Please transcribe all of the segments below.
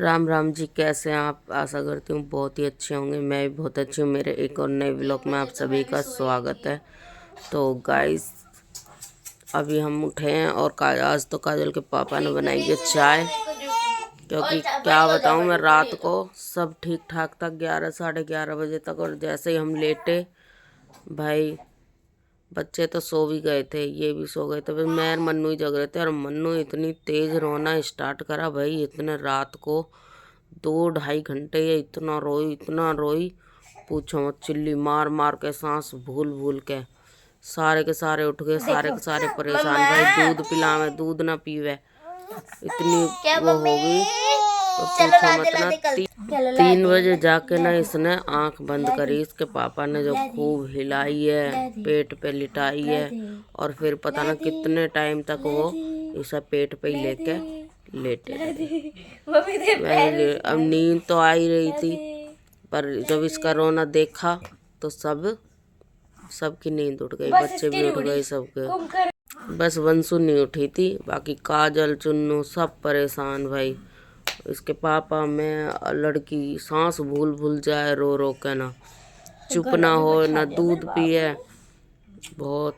राम राम जी, कैसे हैं आप। आशा करती हूँ बहुत ही अच्छे होंगे। मैं भी बहुत अच्छी हूँ। मेरे एक और नए व्लॉग में आप सभी का स्वागत है। तो गाइस, अभी हम उठे हैं और आज तो काजल के पापा ने बनाई है चाय, क्योंकि क्या बताऊँ मैं, रात को सब ठीक ठाक था 11 साढ़े 11 बजे तक, और जैसे ही हम लेटे भाई, बच्चे तो सो भी गए थे, ये भी सो गए थे, बस मैं और मन्नू ही जग रहे थे। और मन्नू इतनी तेज रोना स्टार्ट करा भाई, इतने रात को 2-2.5 घंटे ये इतना रोई, पूछो मत। चिल्ली मार मार के, सांस भूल भूल के, सारे के सारे उठ गए, सारे के सारे परेशान। भाई दूध पिलावे, दूध ना पीवे, इतनी वो होगी तो पूछो मत ना। 3 बजे जाके ना इसने आंख बंद करी। इसके पापा ने जो खूब हिलाई है, पेट पे लिटाई है, और फिर पता ना कितने टाइम तक वो इसे पेट पे ही लेके लेटे रहे। अब नींद तो आ ही रही थी, पर जब इसका रोना देखा तो सबकी नींद उठ गई, बच्चे भी उठ गए सबके। बस वंशु नहीं उठी थी, बाकी काजल चुन्नू सब परेशान भाई। इसके पापा, मैं, लड़की सांस भूल भूल जाए रो रो के, ना चुप ना हो, ना दूध पिए, बहुत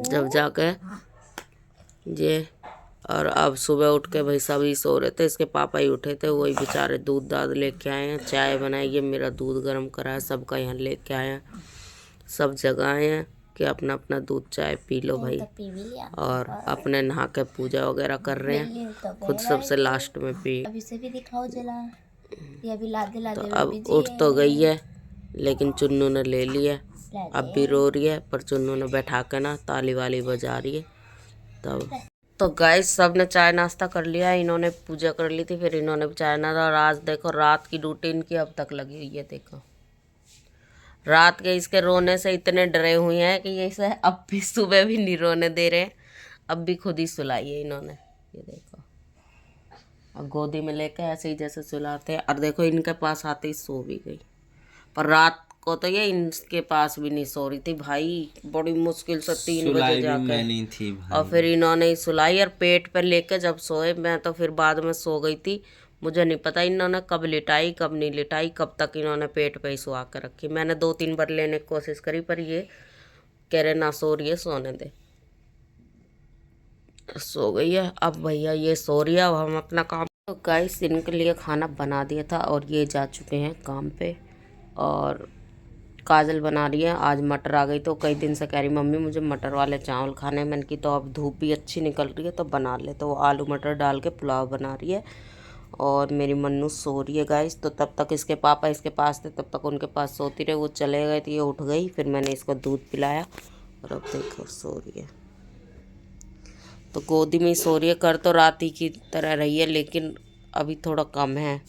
जब जाके ये। और अब सुबह उठ के भाई सभी सो रहे थे, इसके पापा ही उठे थे, वही बेचारे दूध दाद लेके आए हैं, चाय बनाई है, मेरा दूध गर्म करा है, सबका यहाँ लेके आए हैं, सब जगाए हैं कि अपना अपना दूध चाय पी लो भाई। और अपने नहा के पूजा वगैरह कर रहे हैं, खुद सबसे लास्ट में पी। अभी से भी दिखाओ जला, ये अभी लादे लादे तो अब उठ तो गई है, लेकिन चुन्नू ने ले लिया, अब भी रो रही है, पर चुन्नू ने बैठा के ना ताली वाली बजा रही है। तब तो गाइस, सब ने चाय नाश्ता कर लिया, इन्होंने पूजा कर ली थी, फिर इन्होंने भी चाय नाश्ता। और आज देखो रात की ड्यूटी इनकी अब तक लगी हुई है। देखो रात के इसके रोने से इतने डरे हुए हैं कि ये इसे अब भी सुबह भी नहीं रोने दे रहे हैं। अब भी खुद ही सुलाई है इन्होंने, ये देखो। अब गोदी में लेके ऐसे ही जैसे सुलाते हैं, और देखो इनके पास आते ही सो भी गई। पर रात को तो ये इनके पास भी नहीं सो रही थी भाई, बड़ी मुश्किल से 3 बजे जाकर नहीं थी भाई। और फिर इन्होंने ही सुलाई, और पेट पर लेके जब सोए, मैं तो फिर बाद में सो गई थी। मुझे नहीं पता इन्होंने कब लिटाई कब नहीं लिटाई, कब तक इन्होंने पेट पे ही सुहा कर रखी। मैंने 2-3 बार लेने की कोशिश करी, पर ये कह रहे ना सो रही है, सोने दे। सो गई है अब भैया, ये सो रही है, अब हम अपना काम। तो गाइस, इनके लिए खाना बना दिया था और ये जा चुके हैं काम पे। और काजल बना रही है, आज मटर आ गई तो कई दिन से कह रही मम्मी मुझे मटर वाले चावल खाने। मैंने की तो अब धूप भी अच्छी निकल रही है तो बना ले, तो वो आलू मटर डाल के पुलाव बना रही है। और मेरी मन्नू सो रही है गाइस। तो तब तक इसके पापा इसके पास थे, तब तक उनके पास सोती रहे। वो चले गए तो ये उठ गई, फिर मैंने इसको दूध पिलाया और अब देखो सो रही है। तो गोदी में ही सो रही है। कर तो रात ही की तरह रही है, लेकिन अभी थोड़ा कम है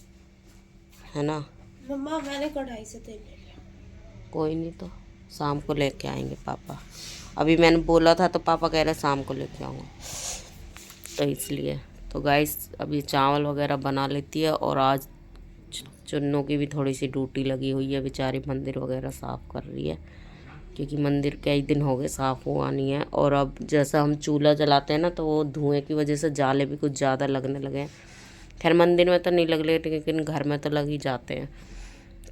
ना। मम्मा मैंने कढ़ाई से तेल ले लिया। कोई नहीं, तो शाम को लेके आएंगे पापा। अभी मैंने बोला था तो पापा कह रहे शाम को लेके आऊँगा, तो इसलिए। तो गाइस, अभी चावल वगैरह बना लेती है। और आज चुन्नू की भी थोड़ी सी ड्यूटी लगी हुई है, बेचारी मंदिर वगैरह साफ़ कर रही है, क्योंकि मंदिर कई दिन हो गए साफ़ हुआ नहीं है। और अब जैसा हम चूल्हा जलाते हैं ना, तो वो धुएँ की वजह से जाले भी कुछ ज़्यादा लगने लगे हैं। खैर मंदिर में तो नहीं लग रहे, लेकिन घर में तो लग ही जाते हैं,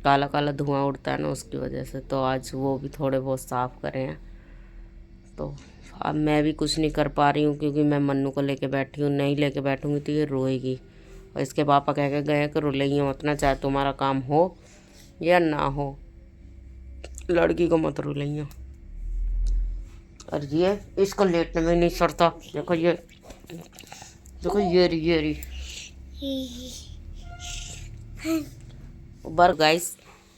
काला काला धुआं उड़ता है ना, उसकी वजह से। तो आज वो भी थोड़े बहुत साफ़ करे हैं। तो अब मैं भी कुछ नहीं कर पा रही हूँ, क्योंकि मैं मन्नू को लेके बैठी हूँ। नहीं लेके बैठूँगी तो ये रोएगी, और इसके पापा कह के गए कि रुलइए मत ना, चाहे तुम्हारा काम हो या ना हो, लड़की को मत रुलइए। और ये इसको लेटने में नहीं सरता। देखो ये, देखो ये रही बर। गाइस,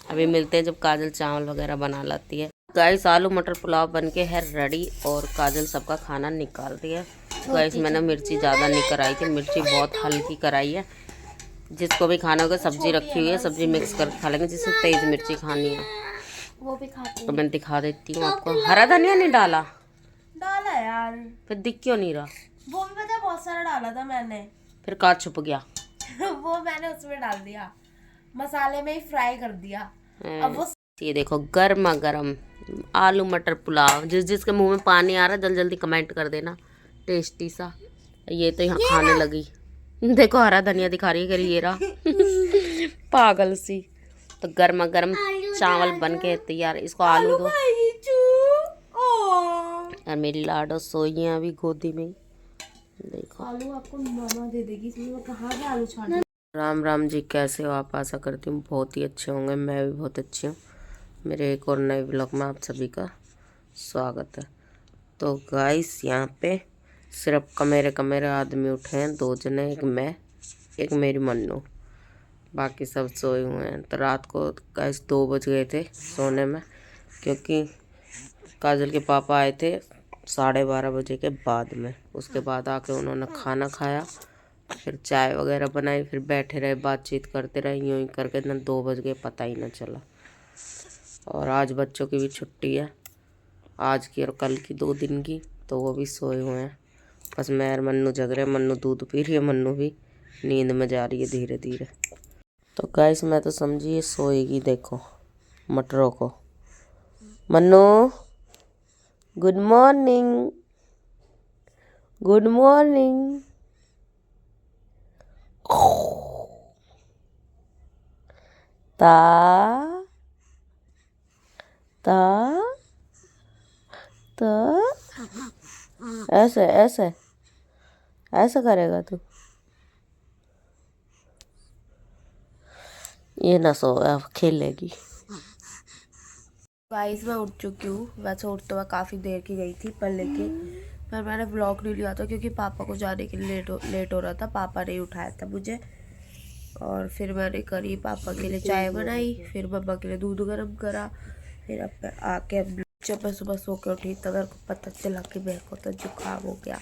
अभी मिलते हैं जब काजल चावल वगैरह बना लाती है। गाइस, आलू मटर पुलाव बनके है रेडी, और काजल सबका खाना निकाल रही है। गाइस, मैंने मिर्ची ज़्यादा नहीं कराई थी, मिर्ची बहुत हल्की कराई है। जिसको भी खाना होगा, सब्जी रखी हुई है, सब्जी मिक्स कर खा लेंगे, जिससे तेज़ मिर्ची खानी है वो भी खाती तो मैं दिखा देती हूँ आपको। हरा धनिया नहीं डाला यार, फिर दिख क्यों नहीं रहा? वो भी पता बहुत सारा डाला था मैंने। फिर कहाँ छुप गया? वो मैंने उसमें डाल दिया, मसाले में ही फ्राई कर दिया। अब वो ये देखो, गर्मा गर्म आलू मटर पुलाव। जिसके मुंह में पानी आ रहा है जल्दी जल्दी कमेंट कर देना, टेस्टी सा। ये तो यहाँ खाने लगी। देखो हरा धनिया दिखा रही है करी ये रहा पागल सी। तो गर्मा गर्म चावल बन के तैयार। इसको आलू दो। और मेरी लाडो सोई है अभी गोदी में। देखो आलू आपको मामा दे देगी, इसमें कहाँ से आलू छान। राम राम जी, कैसे हो आप? आशा करती हूँ बहुत ही अच्छे होंगे। मैं भी बहुत अच्छी हूँ। मेरे एक और नए ब्लॉग में आप सभी का स्वागत है। तो गाइस यहाँ पे सिर्फ कमेरे आदमी उठे हैं, 2 जने, एक मैं, एक मेरी मन्नू, बाकी सब सोए हुए हैं। तो रात को गाइस 2 बज गए थे सोने में, क्योंकि काजल के पापा आए थे 12:30 बजे के बाद में। उसके बाद आके उन्होंने खाना खाया, फिर चाय वगैरह बनाई, फिर बैठे रहे, बातचीत करते रहे, यूं ही करके ना 2 बज गए, पता ही ना चला। और आज बच्चों की भी छुट्टी है, आज की और कल की 2 दिन की, तो वो भी सोए हुए हैं। बस मैं और मन्नू जग रहे हैं। मन्नू दूध पी रही है, मन्नू भी नींद में जा रही है धीरे धीरे। तो गाइस मैं तो समझी ये सोएगी। देखो मटरों को। Mannu good morning, good morning. ता ता ता ऐसे ऐसे ऐसे करेगा तू? ये ना सो, अब खेलेगी। गाइस मैं उठ चुकी हूँ। वैसे उठ तो मैं काफ़ी देर की गई थी पर मैंने व्लॉग नहीं लिया था, क्योंकि पापा को जाने के लिए लेट हो रहा था। पापा ने उठाया था मुझे, और फिर मैंने करी पापा के लिए चाय बनाई, फिर मम्मा के लिए दूध गर्म करा, फिर अब मैं आके अब जब मैं सुबह सो के उठी तब मेरे को पता चला कि मेरे को तो जुकाम हो गया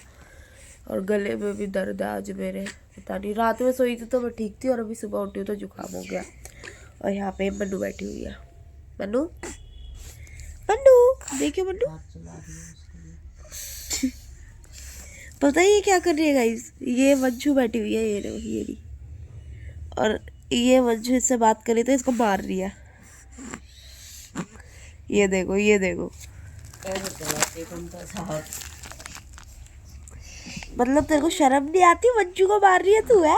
और गले में भी दर्द है आज मेरे। पता नहीं, रात में सोई थी तो मैं ठीक थी और अभी सुबह उठी हूँ तो जुकाम हो गया। और यहाँ पे मन्नू बैठी हुई है। मन्नू मन्नू देखियो मन्नू, पता है ये क्या कर रही है गाइस? ये मंजू बैठी हुई है, ये रही, और ये मंजू इससे बात कर रही तो इसको मार रही है। ये देखो ये देखो, मतलब तेरे को शर्म नहीं आती? मंजू को मार रही है तू, है?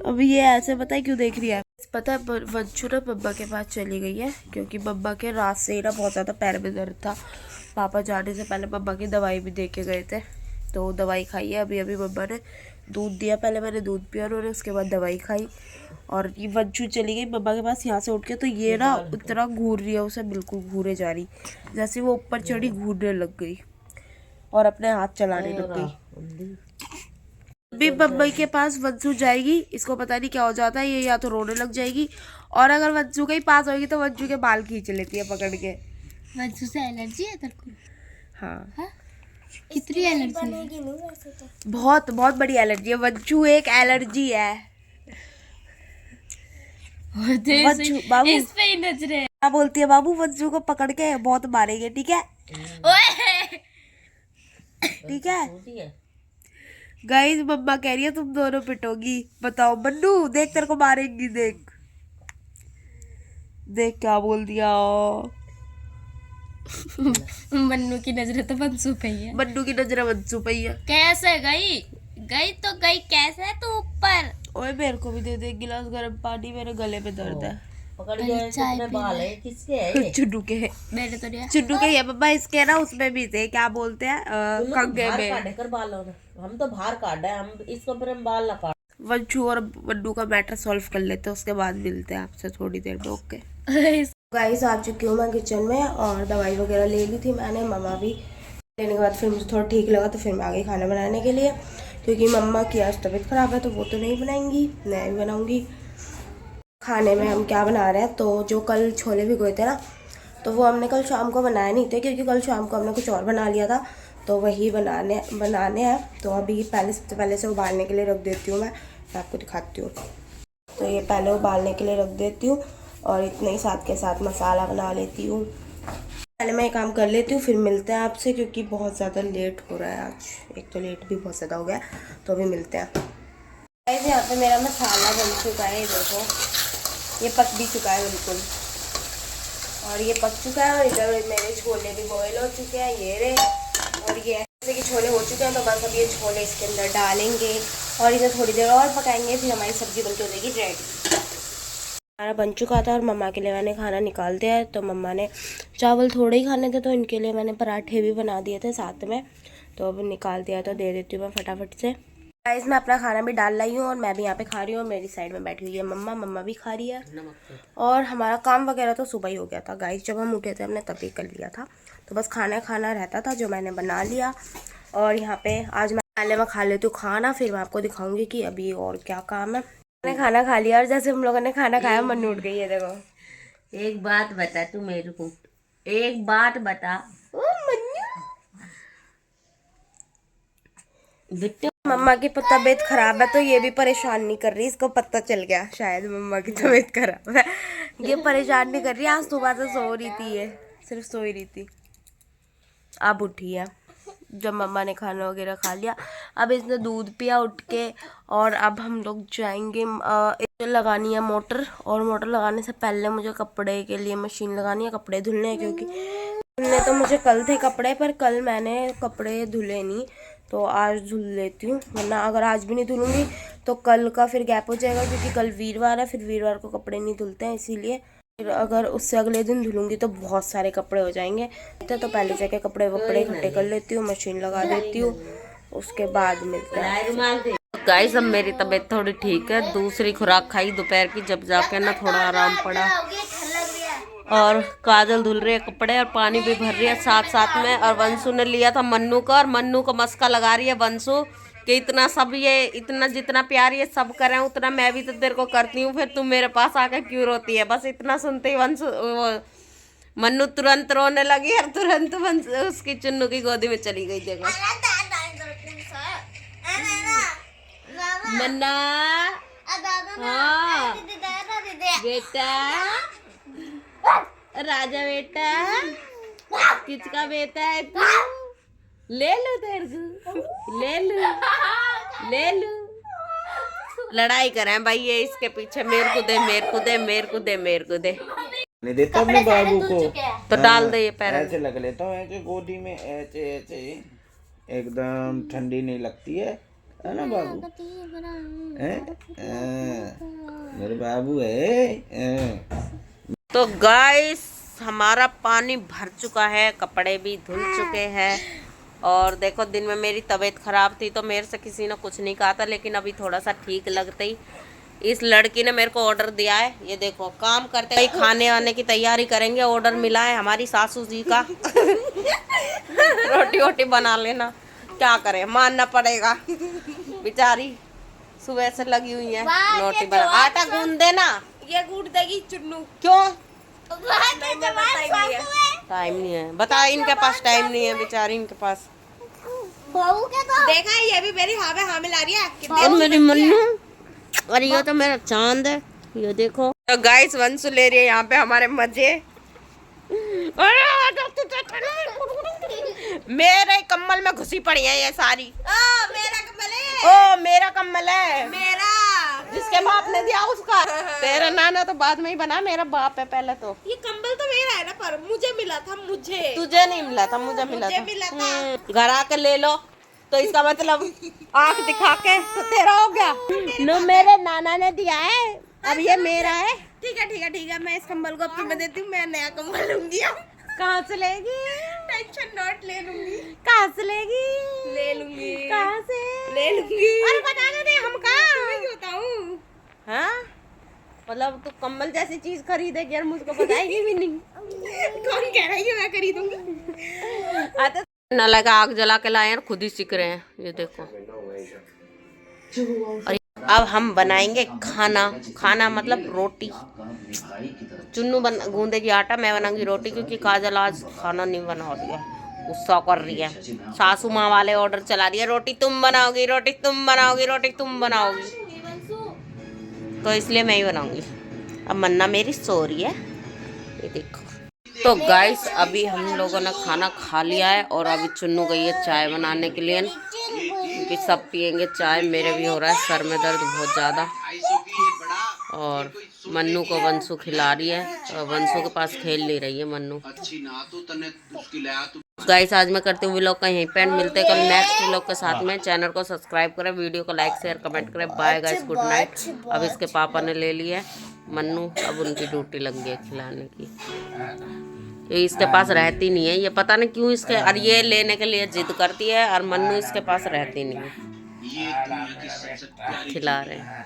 अब ये ऐसे पता है क्यों देख रही है? पता है मंजू ना बब्बा के पास चली गई है, क्योंकि बब्बा के रात से ही ना बहुत ज़्यादा पैर में दर्द था। पापा जाने से पहले बब्बा की दवाई भी दे के गए थे, तो दवाई खाई है। अभी बब्बा ने दूध दिया, पहले मैंने दूध पिया उन्होंने, उसके बाद दवाई खाई। और ये मंजू चली गई बब्बा के पास यहाँ से उठ के, तो ये ना इतना घूर रही है, उसे बिल्कुल घूरे जा रही, जैसे वो ऊपर चढ़ी घूरने लग गई और अपने हाथ चलाने लग गई। भी बब्बई के पास मंजू जाएगी, इसको पता नहीं क्या हो जाता है, ये या तो रोने लग जाएगी, और अगर मंजू के ही पास होगी तो मंजू के बाल खींच लेती है पकड़ के। मंजू से एलर्जी है तेरे को? हाँ, हाँ? कितनी एलर्जी है? बहुत बहुत बड़ी एलर्जी है। मंजू एक एलर्जी है। मंजू बाबू इस पे ही नजरे। क्या बोलती है बाबू? मंजू को पकड़ के बहुत मारेंगे, ठीक है? ठीक है गाइस, मम्मा कह रही है तुम दोनों पिटोगी। बताओ मन्नू, देख तेरे को मारेंगी, देख देख क्या बोल दिया। मन्नू की नजर तो मंजू पे ही है। मन्नू की नजर मंजू पे ही है। कैसे गई? गई तो गई कैसे तू ऊपर? ओए मेरे को भी दे दे एक गिलास गर्म पानी, मेरे गले में दर्द है। चाय बाल है किसके है? चुन्नू के है। मेरे तो नहीं। चुन्नू के ही है मम्मा, इसके ना उसमें भी थे, क्या बोलते हैं, कंगे में। कर बालों में हम तो बाहर काटा है, हम इसको फिर हम बाल ना काट। वंशु और मन्नू का मैटर सॉल्व कर लेते हैं, उसके बाद मिलते हैं आपसे थोड़ी देर में। ओके गाइस, आ चुकी हूँ मैं किचन में, और दवाई वगैरह ले ली थी मैंने, मम्मा भी लेने के बाद फिर मुझे थोड़ा ठीक लगा, तो फिर मैं आ गई खाना बनाने के लिए, क्योंकि मम्मा की आज तबीयत ख़राब है तो वो तो नहीं बनाएंगी, मैं भी बनाऊँगी। खाने में हम क्या बना रहे हैं, तो जो कल छोले भिगोए थे ना, तो वो हमने कल शाम को बनाए नहीं थे, क्योंकि कल शाम को हमने कुछ और बना लिया था, तो वही बनाने हैं। तो अभी सबसे पहले से उबालने के लिए रख देती हूँ मैं आपको दिखाती हूँ। तो ये पहले उबालने के लिए रख देती हूँ, और इतने ही साथ के साथ मसाला बना लेती हूँ। पहले मैं ये काम कर लेती हूँ, फिर मिलते हैं आपसे, क्योंकि बहुत ज़्यादा लेट हो रहा है आज। एक तो लेट भी बहुत ज़्यादा हो गया, तो अभी मिलते हैं। यहाँ पे मेरा मसाला बन चुका है, देखो ये पक भी चुका है बिल्कुल, और ये पक चुका है। और इधर मेरे छोले भी बॉयल हो चुके हैं, ये रहे। और ये जैसे कि छोले हो चुके हैं तो बस अब ये छोले इसके अंदर डालेंगे और इसे थोड़ी देर और पकाएंगे, फिर हमारी सब्जी बनके हो जाएगी रेडी। खाना बन चुका था और मम्मा के लिए मैंने खाना निकाल दिया है। तो मम्मा ने चावल थोड़े ही खाने थे तो इनके लिए मैंने पराठे भी बना दिए थे साथ में, तो अब निकाल दिया तो दे देती हूँ मैं फटाफट से। गाइस मैं अपना खाना भी डाल लाई हूँ और मैं भी यहाँ पे खा रही हूँ। मेरी साइड में बैठी हुई है मम्मा, मम्मा भी खा रही है। और हमारा काम वगैरह तो सुबह ही हो गया था गाइस, जब हम उठे थे हमने तभी कर लिया था। तो बस खाना खाना रहता था जो मैंने बना लिया। और यहाँ पे आज मैं पहले मैं खा लेती हूँ खाना, फिर मैं आपको दिखाऊंगी कि अभी और क्या काम है। मैंने खाना खा लिया और जैसे हम लोगों ने खाना खाया मन उठ गई है। देखो एक बात बता तू मेरे को, एक बात बता। मम्मा की तबीयत खराब है तो ये भी परेशान नहीं कर रही, इसको पता चल गया शायद मम्मा की तबीयत खराब है। ये परेशान नहीं कर रही, आज सुबह से सो रही थी, ये सिर्फ सो ही रही थी, अब उठी है जब मम्मा ने खाना वगैरह खा लिया। अब इसने दूध पिया उठ के और अब हम लोग जाएंगे लगानी है मोटर, और मोटर लगाने से पहले मुझे कपड़े के लिए मशीन लगानी है, कपड़े धुलने हैं, क्योंकि धुलने तो मुझे कल थे कपड़े, पर कल मैंने कपड़े धुले नहीं, तो आज धुल लेती हूँ, वरना अगर आज भी नहीं धुलूंगी तो कल का फिर गैप हो जाएगा, क्योंकि कल वीरवार है, फिर वीरवार को कपड़े नहीं धुलते हैं, इसीलिए फिर अगर उससे अगले दिन धुलूंगी तो बहुत सारे कपड़े हो जाएंगे। तो पहले जाके कपड़े वपड़े इकट्ठे कर लेती हूँ, मशीन लगा देती हूँ, उसके बाद मिलते हैं। गाइस अब मेरी तबीयत थोड़ी ठीक है, दूसरी खुराक खाई दोपहर की, जब जाके ना थोड़ा आराम पड़ा। और काजल धुल रही है कपड़े और पानी भी भर रही है साथ साथ में। और वंशु ने लिया था मन्नू का, और मन्नू को मस्का लगा रही है वंशु कि इतना सब ये इतना जितना प्यार ये सब करें उतना मैं भी तो तेरे को करती हूँ, फिर तू मेरे पास आकर क्यों रोती है। बस इतना सुनते ही वंशु मन्नू तुरंत रोने लगी और तुरंत उसकी चुन्नू की गोदी में चली गई। देखो मन्ना, हाँ बेटा, राजा बेटा, किसका बेटा है तू? ले लो तेरे को, ले लो, ले लो। लड़ाई करें भाई ये इसके पीछे, मेरे को दे, मेरे को दे, मेरे को दे, मेरे को दे। नहीं देता अपने बाबू को, तो डाल दे ये पैर। ऐसे लग लेता हूँ, ऐसे गोदी में, ऐसे ऐसे एकदम ठंडी नहीं लगती है ना बाबू? मेरे बाबू है। तो गाइस हमारा पानी भर चुका है, कपड़े भी धुल चुके हैं। और देखो दिन में मेरी तबीयत ख़राब थी तो मेरे से किसी ने कुछ नहीं कहा था, लेकिन अभी थोड़ा सा ठीक लगते ही इस लड़की ने मेरे को ऑर्डर दिया है। ये देखो काम करते ही खाने वाने की तैयारी करेंगे, ऑर्डर मिला है हमारी सासू जी का। रोटी वोटी बना लेना, क्या करें मानना पड़ेगा, बेचारी सुबह से लगी हुई है रोटी बना। आटा गूंद देना, ये गूंद देगी चुन्नू। क्यों? टाइम नहीं है, बता इनके पास टाइम नहीं है, बेचारी इनके पास। देखा ये भी मेरी हाँ में हाँ मिला रही है। और मेरी मन्नू, और ये तो मेरा चांद है, ये देखो। तो गाइस वंशु ले रही है यहाँ पे हमारे मजे। मेरे कम्बल में घुसी पड़ी है ये सारी। मेरा कम्बल है। ओ मेरा कम्बल है, मेरा जिसके बाप ने दिया उसका। तेरा नाना तो बाद में ही बना, मेरा बाप है पहले। तो ये कम्बल तो मेरा है ना, पर मुझे मिला था, मुझे तुझे नहीं मिला था, मुझे मिला था। घर आके ले लो, तो इसका मतलब आंख दिखा के तो तेरा हो गया। नो मेरे नाना ने दिया है, अब ये मेरा है। ठीक है ठीक है ठीक है, मैं इस कम्बल को अब तुम्हें देती हूँ, मैं नया कम्बल लूंगी। कहाँ से लेगी? टेंशन नॉट, ले लूंगी। कहाँ से लेगी? ले लूंगी। कहाँ से ले लूंगी? अरे बताने दे, हम कहाँ मैं बताऊँ? हाँ मतलब तू कम्बल जैसी चीज खरीदेगी और मुझको बताएगी भी नहीं। कौन कह रहा है कि मैं खरीदूंगी? आते न लगा आग जला के लाए और खुद ही सीख रहे हैं, ये देखो। और अब हम बनाएंगे खाना, खाना मतलब रोटी। चुन्नू गूंदेगी आटा, मैं बनाऊंगी रोटी, क्योंकि काजल आज खाना नहीं बना रही है, गुस्सा कर रही है। सासू माँ वाले ऑर्डर चला रही है, रोटी तुम बनाओगी, रोटी तुम बनाओगी, रोटी तुम बनाओगी, तो इसलिए मैं ही बनाऊंगी। अब मन्ना मेरी सो रही है, ये देखो। तो गाइस अभी हम लोगों ने खाना खा लिया है और अभी चुन्नू गई है चाय बनाने के लिए, क्योंकि सब पियेंगे चाय। मेरे भी हो रहा है सर में दर्द बहुत ज़्यादा। और मन्नू को वंशु खिला रही है, और वंशु के पास खेल नहीं रही है मन्नू। गाइस आज मैं करती हूँ व्लॉग का यहीं पे एंड मिलते हैं कल नेक्स्ट व्लॉग के साथ में। चैनल को सब्सक्राइब करें, वीडियो को लाइक शेयर कमेंट करें। Bye guys, good night. अब इसके पापा ने ले लिया मन्नू, अब उनकी ड्यूटी लग गई है खिलाने की। ये इसके पास रहती नहीं है, ये पता नहीं क्यों इसके, और ये लेने के लिए जिद करती है और मन्नू इसके पास रहती नहीं है। खिला रहे हैं।